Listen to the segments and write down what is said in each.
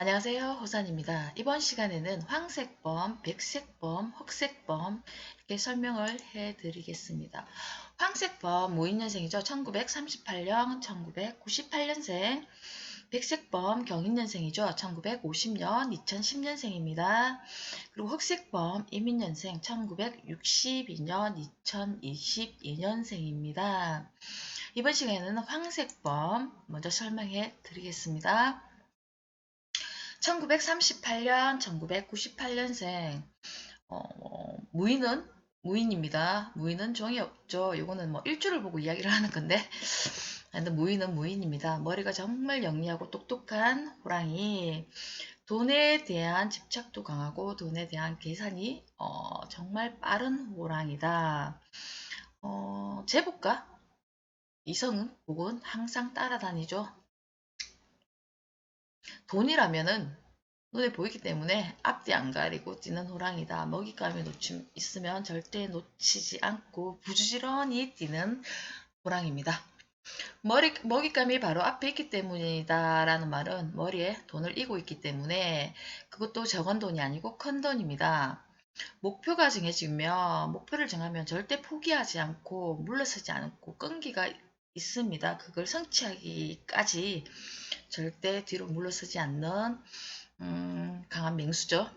안녕하세요. 호산입니다. 이번 시간에는 황색범, 백색범, 흑색범 이렇게 설명을 해 드리겠습니다. 황색범 무인년생이죠. 1938년, 1998년생. 백색범 경인년생이죠. 1950년, 2010년생입니다. 그리고 흑색범 이민년생 1962년, 2022년생입니다. 이번 시간에는 황색범 먼저 설명해 드리겠습니다. 1938년, 1998년생 무인입니다. 무인은 종이 없죠. 이거는 뭐 일주를 보고 이야기를 하는 건데 근데 무인은 무인입니다. 머리가 정말 영리하고 똑똑한 호랑이. 돈에 대한 집착도 강하고 돈에 대한 계산이 정말 빠른 호랑이다. 제복과 이성은 혹은 항상 따라다니죠. 돈이라면은 눈에 보이기 때문에 앞뒤 안 가리고 뛰는 호랑이다. 먹잇감이 있으면 절대 놓치지 않고 부지런히 뛰는 호랑이입니다. 먹잇감이 바로 앞에 있기 때문이다 라는 말은 머리에 돈을 이고 있기 때문에 그것도 적은 돈이 아니고 큰 돈입니다. 목표가 정해지면 목표를 정하면 절대 포기하지 않고 물러서지 않고 끈기가 있습니다. 그걸 성취하기까지 절대 뒤로 물러서지 않는 강한 맹수죠.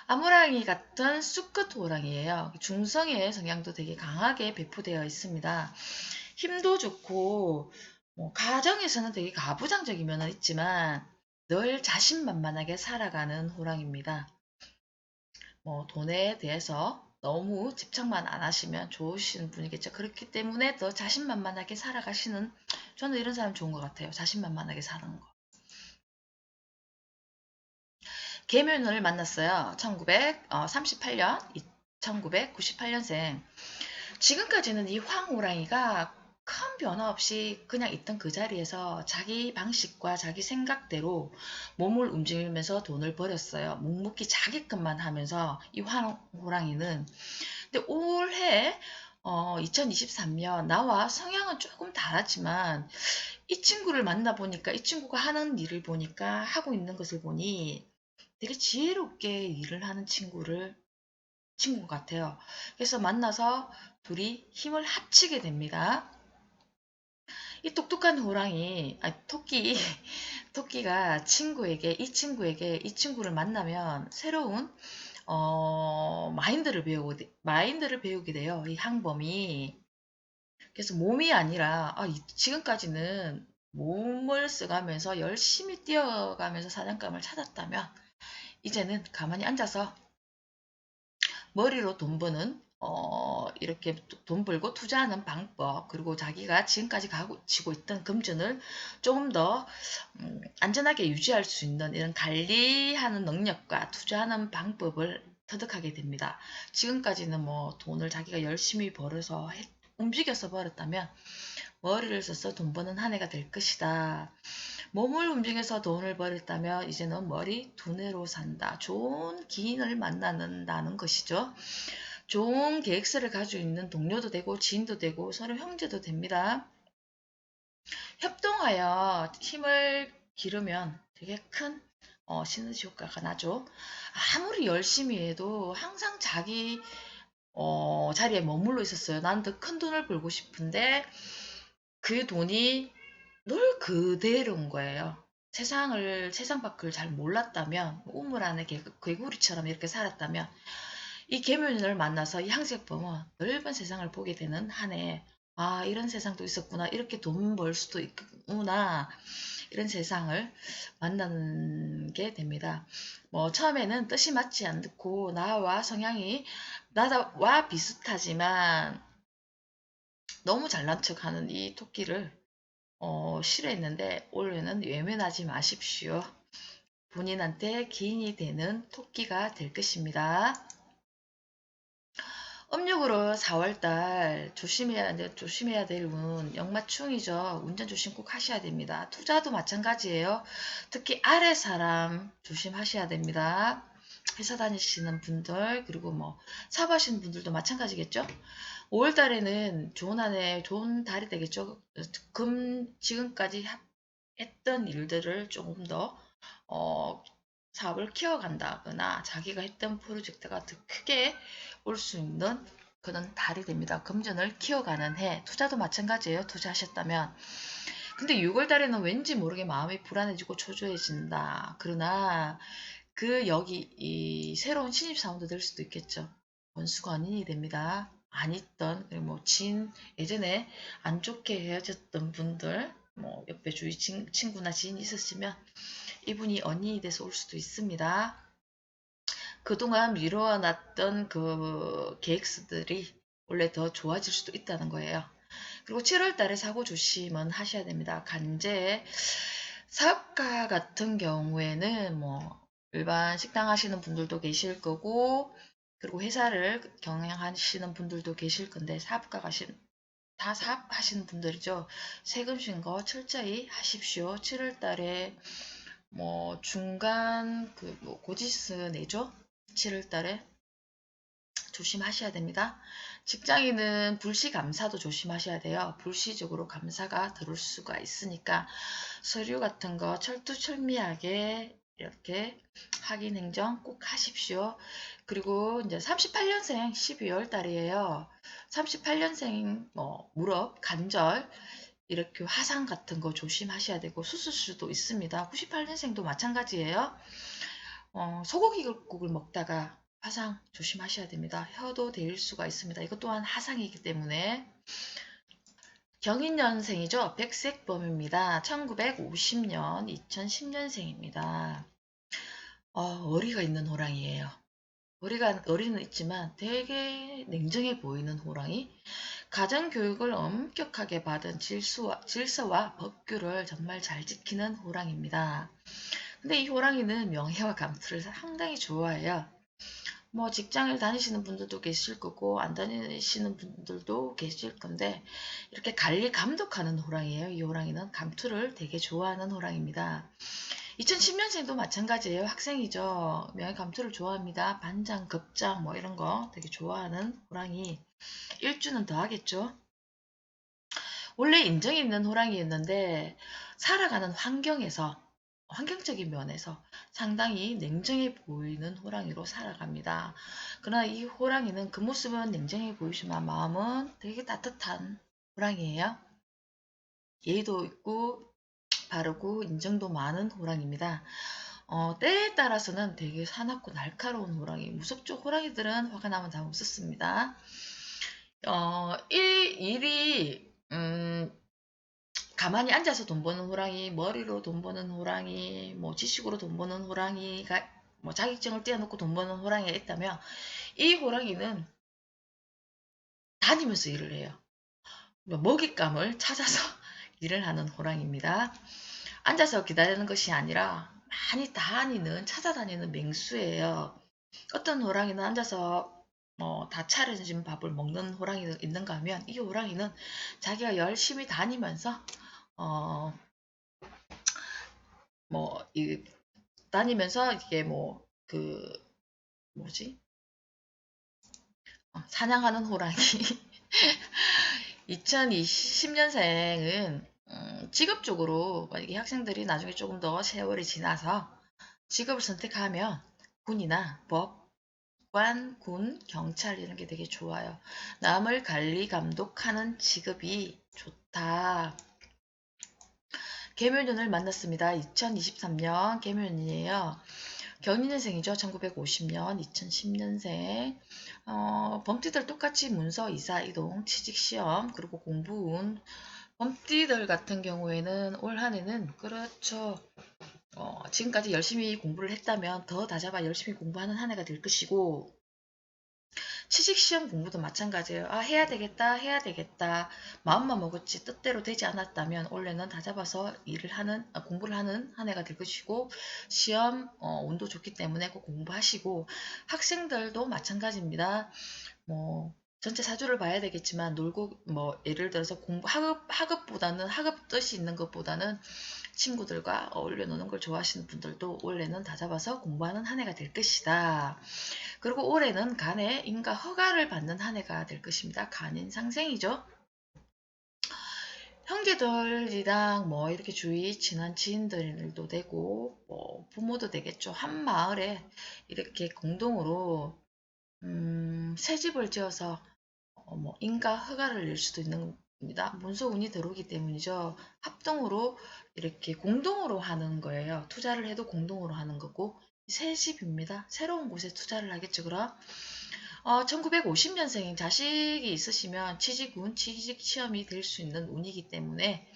암호랑이 같은 쑥끝 호랑이에요. 중성의 성향도 되게 강하게 배포되어 있습니다. 힘도 좋고 가정에서는 되게 가부장적인 면은 있지만 늘 자신만만하게 살아가는 호랑이입니다. 돈에 대해서 너무 집착만 안 하시면 좋으신 분이겠죠. 그렇기 때문에 더 자신만만하게 살아가시는, 저는 이런 사람 좋은 것 같아요. 자신만만하게 사는 거. 계면을 만났어요. 1938년, 1998년생. 지금까지는 이 황호랑이가 큰 변화 없이 그냥 있던 그 자리에서 자기 방식과 자기 생각대로 몸을 움직이면서 돈을 벌였어요. 묵묵히 자기 것만 하면서 이 황호랑이는. 근데 올해 2023년 나와 성향은 조금 다르지만 이 친구를 만나보니까 이 친구가 하는 일을 보니까 하고 있는 것을 보니 되게 지혜롭게 일을 하는 친구 같아요. 그래서 만나서 둘이 힘을 합치게 됩니다. 이 똑똑한 호랑이, 토끼가 이 친구에게 이 친구를 만나면 새로운 마인드를 배우게 돼요. 이 항범이. 그래서 몸이 아니라 지금까지는 몸을 써가면서 열심히 뛰어가면서 사냥감을 찾았다면 이제는 가만히 앉아서 머리로 돈 버는 이렇게 돈 벌고 투자하는 방법, 그리고 자기가 지금까지 가지고 있던 금전을 조금 더 안전하게 유지할 수 있는 이런 관리하는 능력과 투자하는 방법을 터득하게 됩니다. 지금까지는 뭐 돈을 자기가 열심히 벌어서 움직여서 벌었다면 머리를 써서 돈 버는 한 해가 될 것이다. 몸을 움직여서 돈을 벌였다면 이제는 머리 두뇌로 산다. 좋은 기인을 만나는다는 것이죠. 좋은 계획서를 가지고 있는 동료도 되고 지인도 되고 서로 형제도 됩니다. 협동하여 힘을 기르면 되게 큰 시너지 효과가 나죠. 아무리 열심히 해도 항상 자기 자리에 머물러 있었어요. 난 더 큰 돈을 벌고 싶은데 그 돈이 늘 그대로인 거예요. 세상 밖을 잘 몰랐다면, 우물 안에 개구리처럼 이렇게 살았다면, 이 계면을 만나서 이 항색범은 넓은 세상을 보게 되는 한 해, 이런 세상도 있었구나, 이렇게 돈 벌 수도 있구나, 이런 세상을 만나는 게 됩니다. 처음에는 뜻이 맞지 않고, 나와 비슷하지만, 너무 잘난 척 하는 이 토끼를 싫어했는데 올해는 외면하지 마십시오. 본인한테 기인이 되는 토끼가 될 것입니다. 음력으로 4월달 조심해야 될 운, 역마충이죠. 운전 조심 꼭 하셔야 됩니다. 투자도 마찬가지예요. 특히 아래 사람 조심하셔야 됩니다. 회사 다니시는 분들, 그리고 사업하시는 분들도 마찬가지겠죠. 5월 달에는 좋은 달이 되겠죠. 지금까지 했던 일들을 조금 더 어, 사업을 키워간다거나 자기가 했던 프로젝트가 더 크게 올 수 있는 그런 달이 됩니다. 금전을 키워가는 해. 투자도 마찬가지예요. 투자하셨다면. 근데 6월 달에는 왠지 모르게 마음이 불안해지고 초조해진다. 그러나 그 여기 이 새로운 신입사원도 될 수도 있겠죠. 원수건인이 됩니다. 안 있던 예전에 안 좋게 헤어졌던 분들 옆에 주위 친구나 지인이 있었으면 이분이 언인이 돼서 올 수도 있습니다. 그동안 미뤄놨던 그 계획들이 원래 더 좋아질 수도 있다는 거예요. 그리고 7월 달에 사고 조심은 하셔야 됩니다. 간제 사업가 같은 경우에는 일반 식당 하시는 분들도 계실 거고 그리고 회사를 경영하시는 분들도 계실 건데 다 사업하시는 분들이죠. 세금 신고 철저히 하십시오. 7월 달에 중간 고지스 내죠. 7월 달에 조심하셔야 됩니다. 직장인은 불시 감사도 조심하셔야 돼요. 불시적으로 감사가 들어올 수가 있으니까 서류 같은 거 철두철미하게 이렇게 확인 행정 꼭 하십시오. 그리고 이제 38년생 12월 달이에요. 38년생 무릎, 관절 이렇게 화상 같은 거 조심하셔야 되고 수술수도 있습니다. 98년생도 마찬가지예요. 소고기국을 먹다가 화상 조심하셔야 됩니다. 혀도 데일 수가 있습니다. 이것 또한 화상이기 때문에 경인년생이죠. 백색범입니다. 1950년, 2010년생입니다. 어리가 있는 호랑이에요. 어리는 있지만 되게 냉정해 보이는 호랑이. 가정교육을 엄격하게 받은 질서와 법규를 정말 잘 지키는 호랑이입니다. 근데 이 호랑이는 명예와 감투를 상당히 좋아해요. 직장을 다니시는 분들도 계실 거고 안 다니시는 분들도 계실 건데 이렇게 관리 감독하는 호랑이에요. 이 호랑이는 감투를 되게 좋아하는 호랑이입니다. 2010년생도 마찬가지예요. 학생이죠. 명예 감투를 좋아합니다. 반장, 급장 이런 거 되게 좋아하는 호랑이. 일주는 더 하겠죠. 원래 인정이 있는 호랑이였는데 살아가는 환경적인 면에서 상당히 냉정해 보이는 호랑이로 살아갑니다. 그러나 이 호랑이는 그 모습은 냉정해 보이지만 마음은 되게 따뜻한 호랑이에요. 예의도 있고 바르고 인정도 많은 호랑이입니다. 때에 따라서는 되게 사납고 날카로운 호랑이. 무섭죠? 호랑이들은 화가 나면 다 무섭습니다. 일이 가만히 앉아서 돈 버는 호랑이, 머리로 돈 버는 호랑이, 지식으로 돈 버는 호랑이가 자격증을 떼어놓고 돈 버는 호랑이가 있다면 이 호랑이는 다니면서 일을 해요. 먹잇감을 찾아서 일을 하는 호랑이입니다. 앉아서 기다리는 것이 아니라 많이 찾아다니는 맹수예요. 어떤 호랑이는 앉아서 다 차려진 밥을 먹는 호랑이가 있는가 하면 이 호랑이는 자기가 열심히 다니면서 다니면서 이게 뭐지? 사냥하는 호랑이. 2020년생은 직업적으로 만약에 학생들이 나중에 조금 더 세월이 지나서 직업을 선택하면 군이나 법, 관, 군, 경찰 이런 게 되게 좋아요. 남을 관리, 감독하는 직업이 좋다. 계묘년을 만났습니다. 2023년 계묘년이에요. 경인년생이죠. 1950년, 2010년생. 범띠들 똑같이 문서, 이사, 이동, 취직시험, 그리고 공부운. 범띠들 같은 경우에는 올 한해는 그렇죠. 지금까지 열심히 공부를 했다면 더 다잡아 열심히 공부하는 한 해가 될 것이고 취직시험 공부도 마찬가지예요. 해야 되겠다. 마음만 먹었지 뜻대로 되지 않았다면 올해는 다잡아서 공부를 하는 한 해가 될 것이고 시험 운도 좋기 때문에 꼭 공부하시고 학생들도 마찬가지입니다. 전체 사주를 봐야 되겠지만 놀고 예를 들어서 학업 뜻이 있는 것보다는 친구들과 어울려 노는 걸 좋아하시는 분들도 올해는 다잡아서 공부하는 한 해가 될 것이다. 그리고 올해는 간에 인가 허가를 받는 한 해가 될 것입니다. 간인 상생이죠. 형제들이랑 뭐 이렇게 주위 친한 지인들도 되고 뭐 부모도 되겠죠. 한 마을에 이렇게 공동으로 새 집을 지어서 뭐 인가 허가를 낼 수도 있는 겁니다. 문서운이 들어오기 때문이죠. 합동으로 이렇게 공동으로 하는 거예요. 투자를 해도 공동으로 하는 거고 새 집입니다. 새로운 곳에 투자를 하겠죠. 그럼 1950년생 자식이 있으시면 취직운, 취직 시험이 될 수 있는 운이기 때문에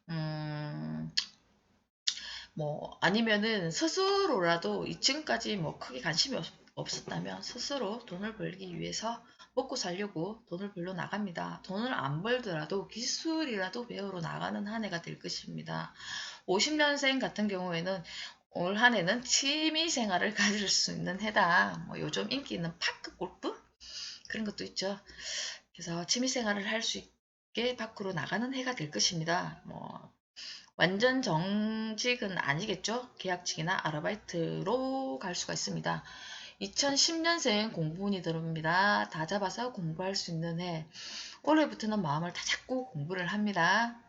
음, 뭐 아니면은 스스로라도 지금까지 뭐 크게 관심이 없었다면 스스로 돈을 벌기 위해서 먹고 살려고 돈을 벌러 나갑니다. 돈을 안 벌더라도 기술이라도 배우러 나가는 한 해가 될 것입니다. 50년생 같은 경우에는 올 한 해는 취미 생활을 가질 수 있는 해다. 뭐 요즘 인기 있는 파크 골프 그런 것도 있죠. 그래서 취미 생활을 할 수 있게 밖으로 나가는 해가 될 것입니다. 뭐 완전 정직은 아니겠죠? 계약직이나 아르바이트로 갈 수가 있습니다. 2010년생 공부운이 들어옵니다. 다 잡아서 공부할 수 있는 해. 올해부터는 마음을 다 잡고 공부를 합니다.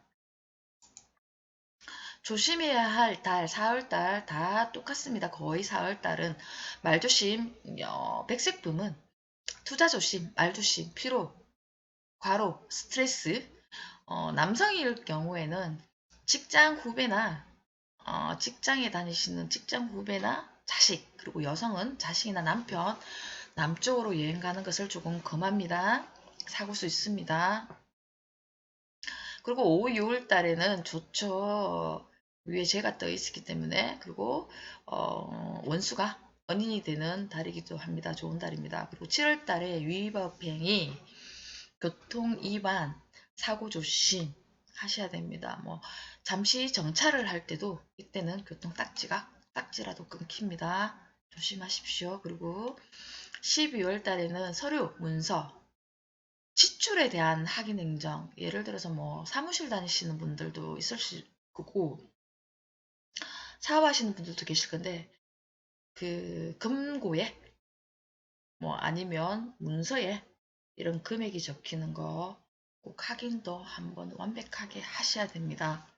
조심해야 할 달, 4월달 다 똑같습니다. 거의 4월달은 말조심, 백색금은 투자 조심, 말 조심, 피로, 과로, 스트레스, 남성일 경우에는 직장 후배나 직장에 다니시는 직장 후배나 자식, 그리고 여성은 자식이나 남편, 남쪽으로 여행 가는 것을 조금 금합니다. 사고 수 있습니다. 그리고 5, 6월 달에는 좋죠. 위에 재가 떠 있기 때문에 그리고 원수가 원인이 되는 달이기도 합니다. 좋은 달입니다. 그리고 7월 달에 위법행위, 교통 위반, 사고 조심 하셔야 됩니다. 뭐 잠시 정차를 할 때도 이때는 교통 딱지라도 끊깁니다. 조심하십시오. 그리고 12월 달에는 서류, 문서, 지출에 대한 확인 행정, 예를 들어서 뭐 사무실 다니시는 분들도 있을 거고 사업하시는 분들도 계실 건데 그 금고에 뭐 아니면 문서에 이런 금액이 적히는 거 꼭 확인도 한번 완벽하게 하셔야 됩니다.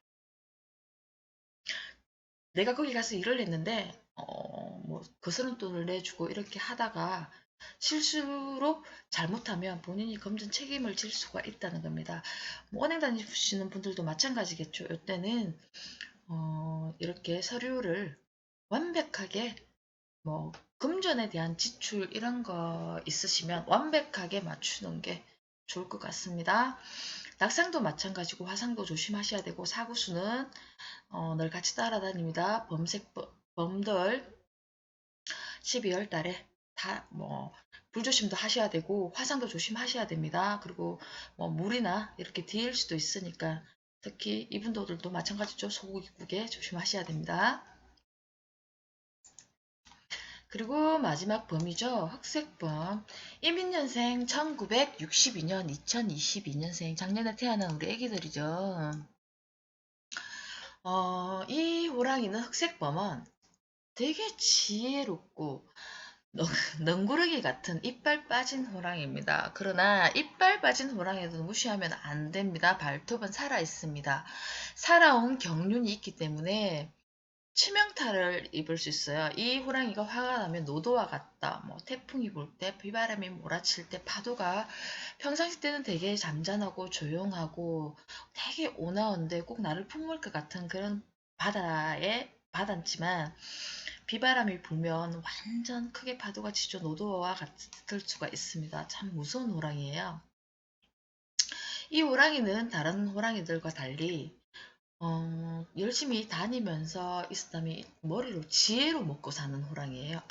내가 거기 가서 일을 했는데 뭐 거스름 돈을 내주고 이렇게 하다가 실수로 잘못하면 본인이 검증 책임을 질 수가 있다는 겁니다. 뭐 은행 다니시는 분들도 마찬가지겠죠. 이때는 이렇게 서류를 완벽하게 뭐 금전에 대한 지출 이런 거 있으시면 완벽하게 맞추는 게 좋을 것 같습니다. 낙상도 마찬가지고 화상도 조심하셔야 되고 사구수는 늘 같이 따라다닙니다. 범들 12월 달에 다 뭐 불조심도 하셔야 되고 화상도 조심하셔야 됩니다. 그리고 뭐 물이나 이렇게 뒤일 수도 있으니까 특히 이분들도 마찬가지죠. 소고기국에 조심하셔야 됩니다. 그리고 마지막 범이죠. 흑색범. 이민년생 1962년, 2022년생 작년에 태어난 우리 애기들이죠. 이 호랑이는 흑색범은 되게 지혜롭고 넝구르기 같은 이빨 빠진 호랑이입니다. 그러나 이빨 빠진 호랑이도 무시하면 안 됩니다. 발톱은 살아 있습니다. 살아온 경륜이 있기 때문에 치명타를 입을 수 있어요. 이 호랑이가 화가 나면 노도와 같다. 뭐 태풍이 불 때, 비바람이 몰아칠 때, 파도가 평상시 때는 되게 잠잠하고 조용하고 되게 온화한데 꼭 나를 품을 것 같은 그런 바다지만 비바람이 불면 완전 크게 파도가 치죠. 노도와 같을 수가 있습니다. 참 무서운 호랑이에요. 이 호랑이는 다른 호랑이들과 달리 열심히 다니면서 있었다면 머리로 지혜로 먹고 사는 호랑이에요.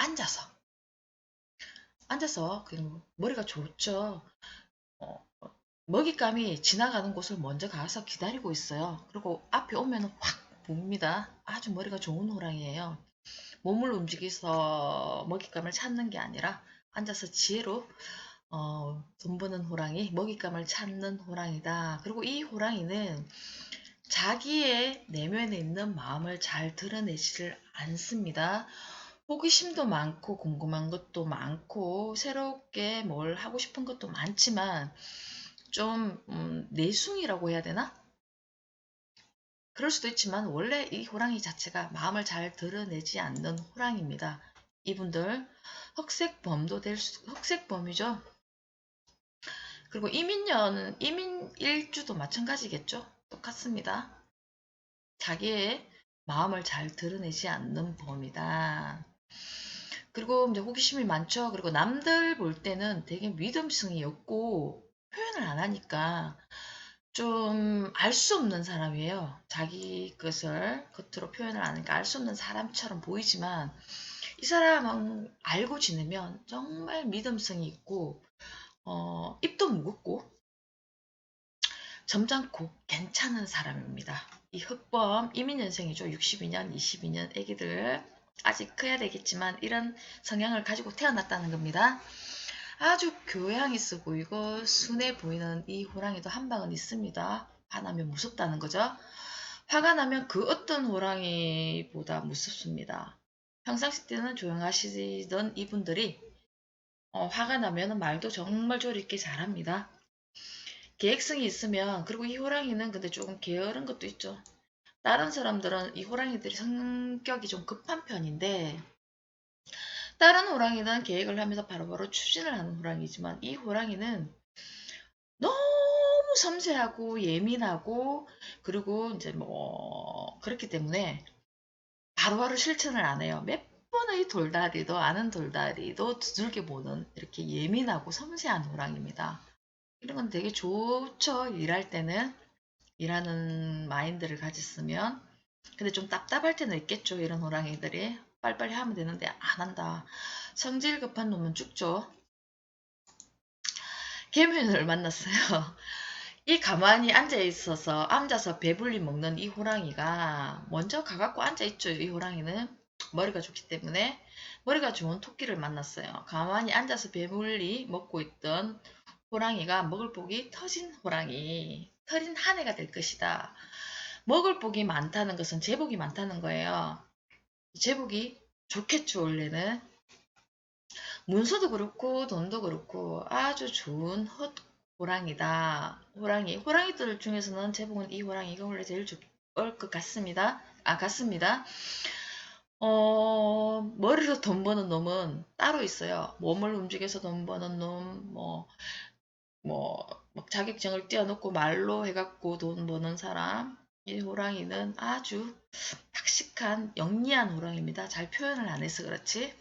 앉아서 그 머리가 좋죠. 어, 먹잇감이 지나가는 곳을 먼저 가서 기다리고 있어요. 그리고 앞에 오면 확 봅니다. 아주 머리가 좋은 호랑이에요. 몸을 움직여서 먹잇감을 찾는 게 아니라 앉아서 지혜로 돈 버는 호랑이, 먹잇감을 찾는 호랑이다. 그리고 이 호랑이는 자기의 내면에 있는 마음을 잘 드러내지를 않습니다. 호기심도 많고 궁금한 것도 많고 새롭게 뭘 하고 싶은 것도 많지만 좀 내숭이라고 해야 되나? 그럴 수도 있지만 원래 이 호랑이 자체가 마음을 잘 드러내지 않는 호랑이입니다. 이분들 흑색범이죠. 그리고 이민일주도 마찬가지겠죠. 똑같습니다. 자기의 마음을 잘 드러내지 않는 범이다. 그리고 이제 호기심이 많죠. 그리고 남들 볼 때는 되게 믿음성이 없고 표현을 안 하니까 좀 알 수 없는 사람이에요. 자기 것을 겉으로 표현을 안 하니까 알 수 없는 사람처럼 보이지만 이 사람은 알고 지내면 정말 믿음성이 있고 입도 무겁고 점잖고 괜찮은 사람입니다. 이 흑범 이민년생이죠. 62년, 22년 애기들 아직 커야 되겠지만 이런 성향을 가지고 태어났다는 겁니다. 아주 교양 있어 보이고 순해 보이는 이 호랑이도 한 방은 있습니다. 화나면 무섭다는 거죠. 화가 나면 그 어떤 호랑이보다 무섭습니다. 평상시 때는 조용하시던 이분들이 화가 나면 말도 정말 조리 있게 잘합니다. 계획성이 있으면 그리고 이 호랑이는 근데 조금 게으른 것도 있죠. 다른 사람들은 이 호랑이들이 성격이 좀 급한 편인데 다른 호랑이는 계획을 하면서 바로바로 추진을 하는 호랑이지만 이 호랑이는 너무 섬세하고 예민하고 그리고 이제 뭐 그렇기 때문에 바로바로 실천을 안 해요. 몇 번의 돌다리도 아는 돌다리도 두들겨 보는 이렇게 예민하고 섬세한 호랑이입니다. 이런 건 되게 좋죠. 일할 때는 일하는 마인드를 가졌으면 근데 좀 답답할 때는 있겠죠. 이런 호랑이들이 빨리빨리 하면 되는데 안 한다. 성질 급한 놈은 죽죠. 개미를 만났어요. 이 가만히 앉아서 배불리 먹는 이 호랑이가 먼저 가갖고 앉아있죠. 이 호랑이는 머리가 좋기 때문에 머리가 좋은 토끼를 만났어요. 가만히 앉아서 배불리 먹고 있던 호랑이가 먹을 복이 터진 호랑이, 터진 한 해가 될 것이다. 먹을 복이 많다는 것은 제복이 많다는 거예요. 제복이 좋겠죠, 원래는. 문서도 그렇고 돈도 그렇고 아주 좋은 호랑이다. 호랑이들 중에서는 제복은 이 호랑이가 원래 제일 좋을 것 같습니다. 같습니다. 머리로 돈 버는 놈은 따로 있어요. 몸을 움직여서 돈 버는 놈, 막 자격증을 띄워놓고 말로 해갖고 돈 버는 사람. 이 호랑이는 아주 탁식한 영리한 호랑이입니다. 잘 표현을 안 해서 그렇지.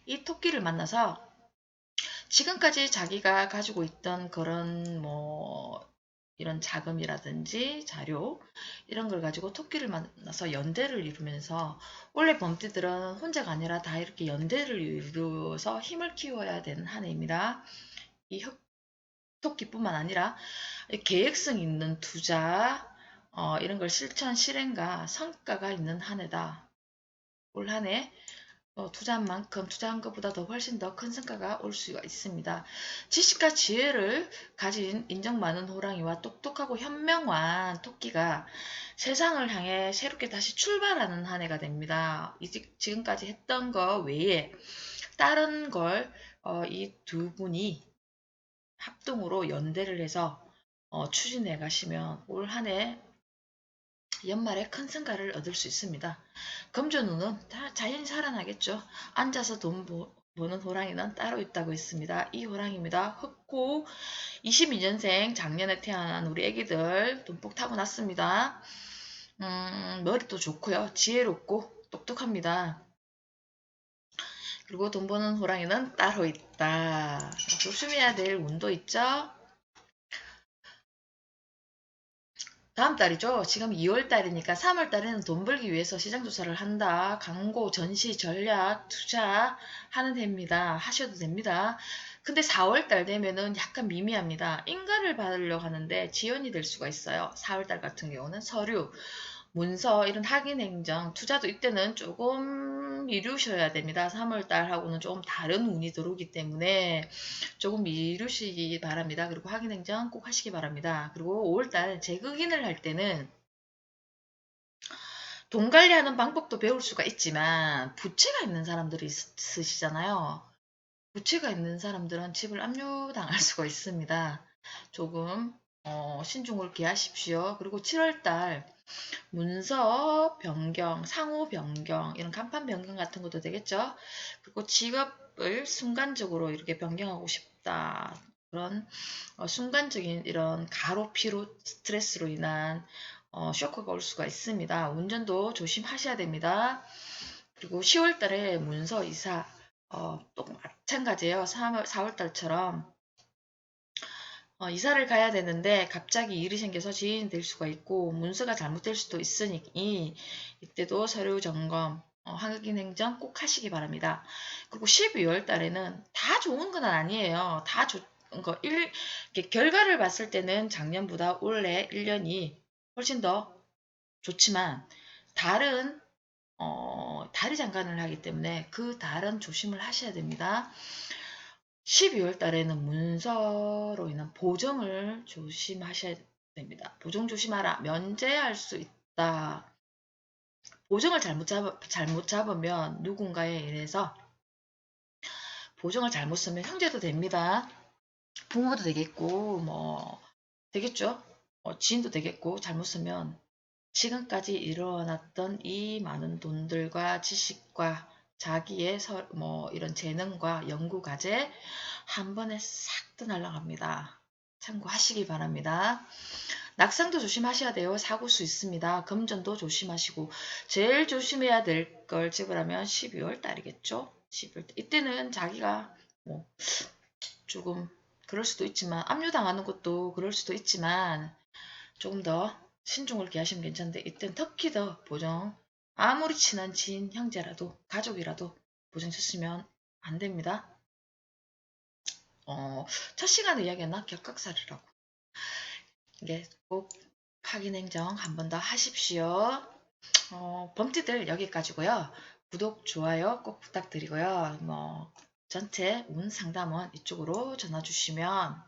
이 토끼를 만나서 지금까지 자기가 가지고 있던 그런 이런 자금이라든지 자료 이런 걸 가지고 토끼를 만나서 연대를 이루면서 원래 범띠들은 혼자가 아니라 다 이렇게 연대를 이루어서 힘을 키워야 되는 한 해입니다. 이 토끼뿐만 아니라 계획성 있는 투자 이런 걸 실행과 성과가 있는 한 해다. 올 한 해 투자한 만큼 투자한 것보다 더 훨씬 더 큰 성과가 올 수가 있습니다. 지식과 지혜를 가진 인정 많은 호랑이와 똑똑하고 현명한 토끼가 세상을 향해 새롭게 다시 출발하는 한 해가 됩니다. 지금까지 했던 거 외에 다른 걸 이 두 분이 합동으로 연대를 해서 추진해 가시면 올 한 해 연말에 큰 성과를 얻을 수 있습니다. 금전운은 다 자연히 살아나겠죠. 앉아서 돈 버는 호랑이는 따로 있다고 했습니다. 이 호랑이입니다. 흑호 22년생 작년에 태어난 우리 애기들 돈복 타고났습니다. 머리도 좋고요. 지혜롭고 똑똑합니다. 그리고 돈 버는 호랑이는 따로 있다. 조심해야 될 운도 있죠. 다음 달이죠. 지금 2월 달이니까 3월 달에는 돈 벌기 위해서 시장 조사를 한다. 광고, 전시, 전략, 투자 하는 해입니다. 하셔도 됩니다. 근데 4월 달 되면은 약간 미미합니다. 인가를 받으려고 하는데 지연이 될 수가 있어요. 4월 달 같은 경우는 서류, 문서 이런 확인 행정, 투자도 이때는 조금 미루셔야 됩니다. 3월 달하고는 조금 다른 운이 들어오기 때문에 조금 미루시기 바랍니다. 그리고 확인 행정 꼭 하시기 바랍니다. 그리고 5월 달 재극인을 할 때는 돈 관리하는 방법도 배울 수가 있지만 부채가 있는 사람들이 있으시잖아요. 부채가 있는 사람들은 집을 압류당할 수가 있습니다. 조금 신중을 기하십시오. 그리고 7월 달 문서 변경, 상호 변경, 이런 간판 변경 같은 것도 되겠죠. 그리고 직업을 순간적으로 이렇게 변경하고 싶다. 그런 순간적인 이런 가로, 피로, 스트레스로 인한 쇼크가 올 수가 있습니다. 운전도 조심하셔야 됩니다. 그리고 10월 달에 문서 이사, 또 마찬가지예요. 4월 달처럼 이사를 가야 되는데 갑자기 일이 생겨서 지연될 수가 있고 문서가 잘못될 수도 있으니 이때도 서류 점검, 확인 행정 꼭 하시기 바랍니다. 그리고 12월 달에는 다 좋은 건 아니에요. 다 거 결과를 봤을 때는 작년보다 올해 1년이 훨씬 더 좋지만 다른 달이 장관을 하기 때문에 그 달은 조심을 하셔야 됩니다. 12월 달에는 문서로 인한 보정을 조심하셔야 됩니다. 보정 조심하라. 면제할 수 있다. 보정을 잘못 잡으면 누군가에 의해서 보정을 잘못 쓰면 형제도 됩니다. 부모도 되겠고, 되겠죠? 지인도 되겠고, 잘못 쓰면 지금까지 일어났던 이 많은 돈들과 지식과 자기의 이런 재능과 연구 과제 한 번에 싹 다 날아갑니다. 참고하시기 바랍니다. 낙상도 조심하셔야 돼요. 사고 수 있습니다. 금전도 조심하시고 제일 조심해야 될 걸 집으라면 12월 달이겠죠. 12월 달. 이때는 자기가 뭐 조금 그럴 수도 있지만 압류당하는 것도 그럴 수도 있지만 조금 더 신중을 기하시면 괜찮은데 이땐 특히 더 보정 아무리 친한 지인 형제라도 가족이라도 보정 쓰시면 안 됩니다. 첫 시간에 이야기했나? 격각살이라고. 이게 꼭 확인 행정 한 번 더 하십시오. 범티들 여기까지고요. 구독, 좋아요 꼭 부탁드리고요. 전체 운 상담은 이쪽으로 전화 주시면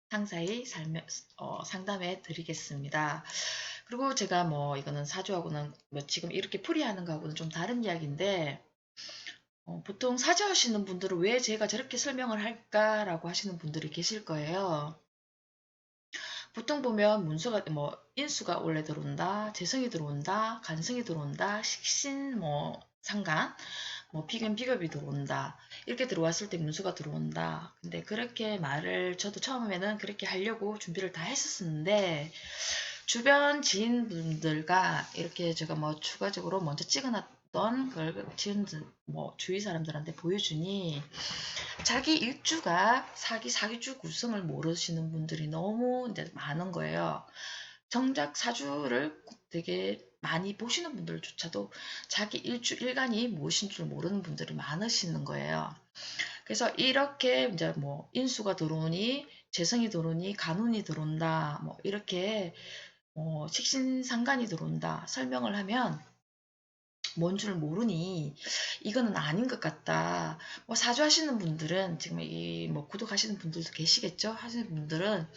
상세히 상담해 드리겠습니다. 그리고 제가 이거는 사주하고는 지금 이렇게 풀이하는 거하고는 좀 다른 이야기인데 보통 사주하시는 분들은 왜 제가 저렇게 설명을 할까라고 하시는 분들이 계실 거예요. 보통 보면 문서가 인수가 원래 들어온다, 재성이 들어온다, 간성이 들어온다, 식신 상간, 비견 비겁이 들어온다. 이렇게 들어왔을 때 문서가 들어온다. 근데 그렇게 말을 저도 처음에는 그렇게 하려고 준비를 다 했었는데 주변 지인분들과 이렇게 제가 추가적으로 먼저 찍어놨던 걸 지인들 주위 사람들한테 보여주니 자기 일주가 사기주 구성을 모르시는 분들이 너무 이제 많은 거예요. 정작 사주를 되게 많이 보시는 분들조차도 자기 일간이 무엇인 줄 모르는 분들이 많으시는 거예요. 그래서 이렇게 이제 인수가 들어오니 재성이 들어오니 간운이 들어온다 이렇게 식신상간이 들어온다 설명을 하면 뭔 줄 모르니 이거는 아닌 것 같다. 사주하시는 분들은 지금 구독하시는 분들도 계시겠죠? 하시는 분들은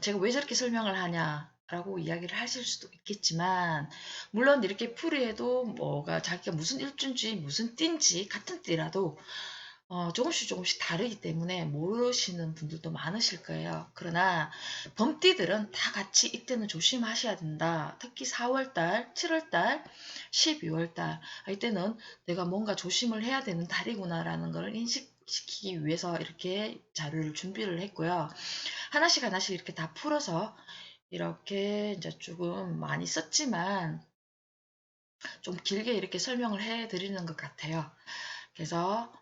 제가 왜 저렇게 설명을 하냐라고 이야기를 하실 수도 있겠지만 물론 이렇게 풀이해도 자기가 무슨 일주인지 무슨 띠인지 같은 띠라도 조금씩 다르기 때문에 모르시는 분들도 많으실 거예요. 그러나 범띠들은 다 같이 이때는 조심하셔야 된다. 특히 4월달, 7월달, 12월달 이때는 내가 뭔가 조심을 해야 되는 달이구나라는 걸 인식시키기 위해서 이렇게 자료를 준비를 했고요. 하나씩 이렇게 다 풀어서 이렇게 이제 조금 많이 썼지만 좀 길게 이렇게 설명을 해 드리는 것 같아요. 그래서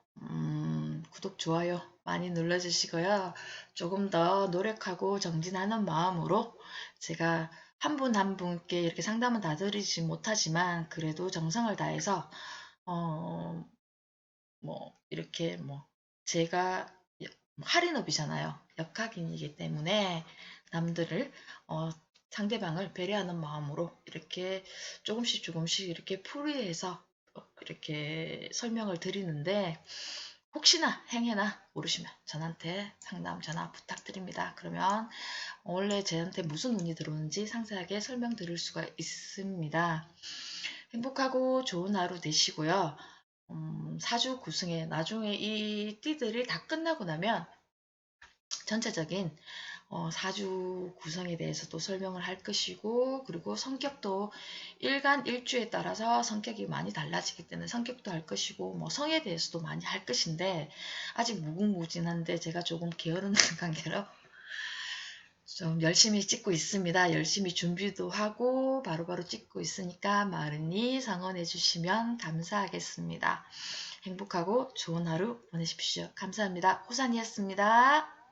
구독, 좋아요 많이 눌러주시고요. 조금 더 노력하고 정진하는 마음으로 제가 한 분 한 분께 이렇게 상담은 다 드리지 못하지만 그래도 정성을 다해서 이렇게 제가 할인업이잖아요. 역학인이기 때문에 남들을 상대방을 배려하는 마음으로 이렇게 조금씩 이렇게 풀이해서 이렇게 설명을 드리는데 혹시나 행여나 모르시면 저한테 상담 전화 부탁드립니다. 그러면 원래 저한테 무슨 운이 들어오는지 상세하게 설명드릴 수가 있습니다. 행복하고 좋은 하루 되시고요. 사주 구승에 나중에 이 띠들이 다 끝나고 나면 전체적인 사주 구성에 대해서도 설명을 할 것이고, 그리고 성격도 일간 일주에 따라서 성격이 많이 달라지기 때문에 성격도 할 것이고, 뭐 성에 대해서도 많이 할 것인데, 아직 무궁무진한데 제가 조금 게으른 관계로 좀 열심히 찍고 있습니다. 열심히 준비도 하고 바로바로 찍고 있으니까 많이 상언해 주시면 감사하겠습니다. 행복하고 좋은 하루 보내십시오. 감사합니다. 호산이었습니다.